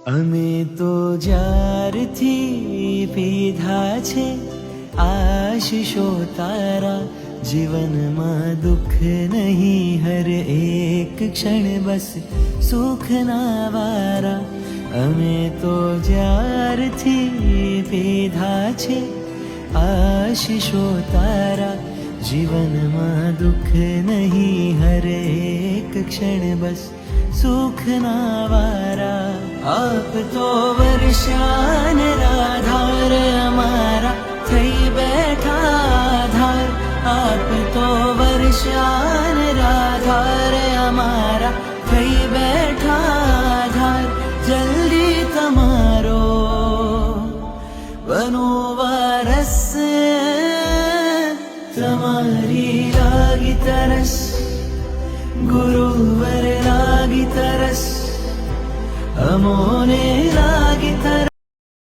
અમે તો જ્યારથી પીધા છે આશીષો તારા, જીવનમાં દુઃખ નહીં હર એક ક્ષણ બસ સુખના વારા. અમે તો જ્યારથી પીધા છે આશીષો તારા, જીવનમાં દુઃખ નહીં હર એક ક્ષણ બસ સુખના વારા. આપ તો વર્ષાન રાધાર અમારા થઈ બેઠા આધાર. આપ તો વર્ષાન રાધાર અમારા થઈ બેઠા આધાર. જલ્દી તમારો બનો વારસ, તમારી લાગી તરસ, ગુરુવર લાગી તરસ, અમોને